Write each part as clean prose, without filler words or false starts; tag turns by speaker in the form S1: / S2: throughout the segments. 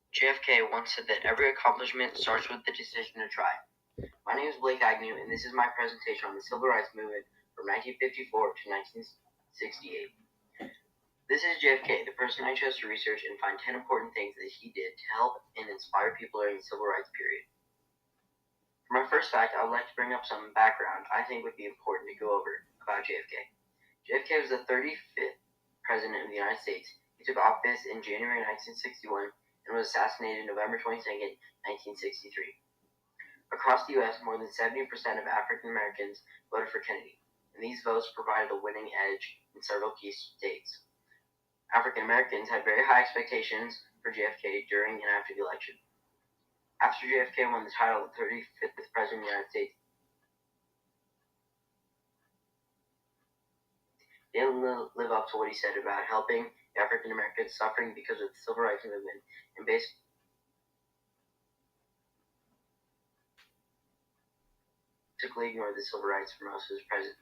S1: JFK once said that every accomplishment starts with the decision to try. My name is Blake Agnew, and this is my presentation on the Civil Rights Movement from 1954 to 1968. This is JFK, the person I chose to research and find 10 important things that he did to help and inspire people during the Civil Rights period. For my first fact, I would like to bring up some background I think would be important to go over about JFK. JFK was the 35th President of the United States. He took office in January 1961 and was assassinated November 22nd, 1963. Across the U.S., more than 70% of African Americans voted for Kennedy, and these votes provided a winning edge in several key states. African Americans had very high expectations for JFK during and after the election. After JFK won the title of the 35th President of the United States, he didn't live up to what he said about helping the African Americans suffering because of the Civil Rights Movement, and basically ignored the civil rights for most of his presidency.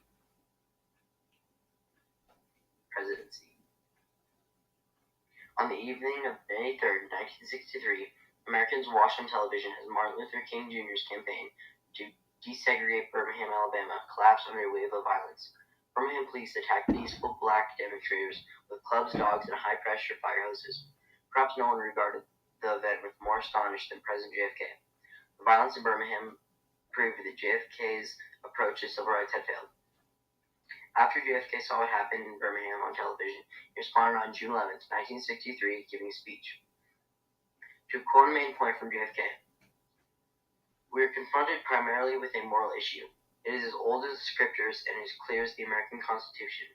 S1: On the evening of May 3rd, 1963, Americans watched on television as Martin Luther King Jr.'s campaign to desegregate Birmingham, Alabama, collapsed under a wave of violence. Birmingham police attacked peaceful black demonstrators with clubs, dogs, and high-pressure fire hoses. Perhaps no one regarded the event with more astonished than President JFK. The violence in Birmingham proved that JFK's approach to civil rights had failed. After JFK saw what happened in Birmingham on television, he responded on June 11, 1963, giving a speech. To quote a main point from JFK, "We are confronted primarily with a moral issue. It is as old as the scriptures and as clear as the American Constitution.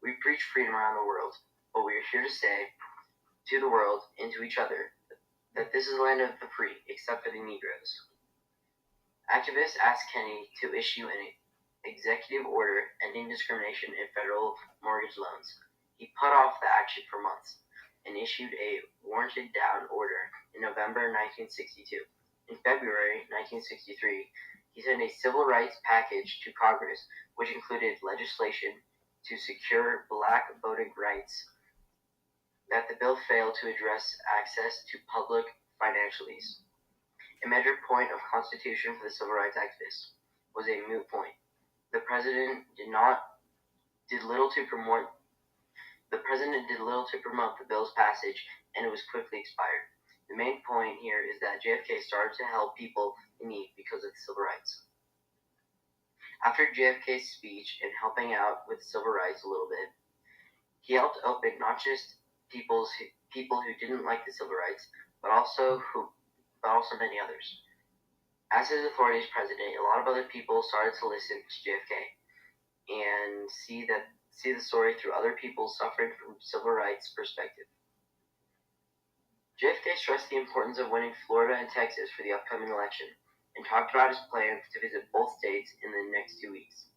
S1: We preach freedom around the world, but we are here to say to the world and to each other that this is the land of the free, except for the Negroes." Activists asked Kennedy to issue an executive order ending discrimination in federal mortgage loans. He put off the action for months and issued a warranted down order in November 1962. In February 1963, he sent a civil rights package to Congress, which included legislation to secure black voting rights. That the bill failed to address access to public financial ease. A major point of constitution for the civil rights activists was a moot point. The president did little to promote the bill's passage, and it was quickly expired. The main point here is that JFK started to help people in need because of civil rights. After JFK's speech and helping out with civil rights a little bit, he helped open not just people who didn't like the civil rights, but also many others. As his authority as president, a lot of other people started to listen to JFK and see the story through other people suffering from civil rights perspective. JFK stressed the importance of winning Florida and Texas for the upcoming election, and talked about his plans to visit both states in the next 2 weeks.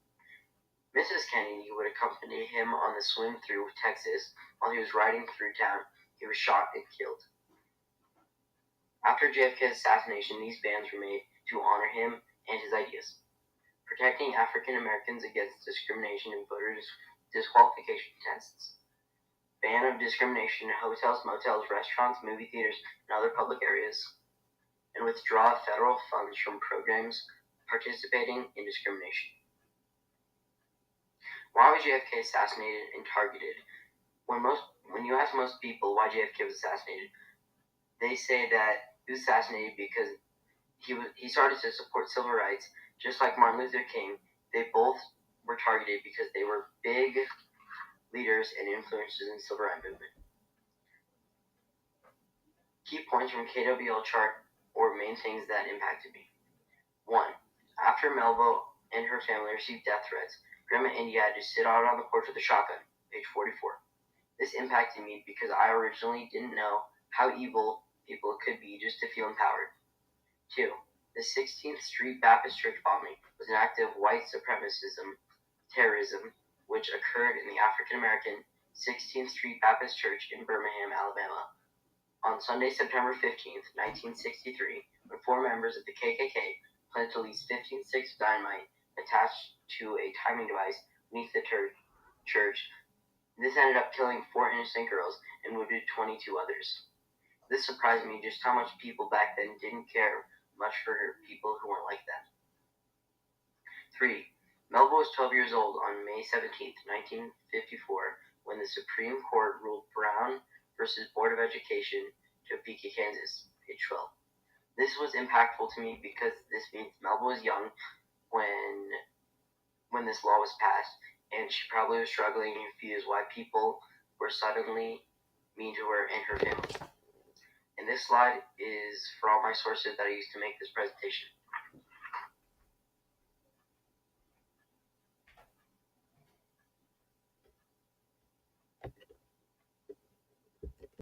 S1: Mrs. Kennedy would accompany him on the swim through Texas. While he was riding through town, he was shot and killed. After JFK's assassination, these bans were made to honor him and his ideas. Protecting African Americans against discrimination in voter disqualification tests. Ban of discrimination in hotels, motels, restaurants, movie theaters, and other public areas. And withdraw federal funds from programs participating in discrimination. Why was JFK assassinated and targeted? When you ask most people why JFK was assassinated, they say that he was assassinated because he started to support civil rights, just like Martin Luther King. They both were targeted because they were big leaders and influences in the civil rights movement. Key points from KWL chart or main things that impacted me. 1. After Melville and her family received death threats, Grandma Indy had to sit out on the porch with a shotgun, page 44. This impacted me because I originally didn't know how evil people could be just to feel empowered. 2. The 16th Street Baptist Church bombing was an act of white supremacism, terrorism, which occurred in the African American 16th Street Baptist Church in Birmingham, Alabama, on Sunday, September 15th, 1963, when 4 members of the KKK planted at least 15 sticks of dynamite attached to a timing device beneath the church. This ended up killing 4 innocent girls and wounded 22 others. This surprised me just how much people back then didn't care much for people who weren't like them. 3. Melba was 12 years old on May 17, 1954, when the Supreme Court ruled Brown versus Board of Education, Topeka, Kansas, page 12. This was impactful to me because this means Melba was young when this law was passed, and she probably was struggling and confused why people were suddenly mean to her and her family. And this slide is for all my sources that I used to make this presentation.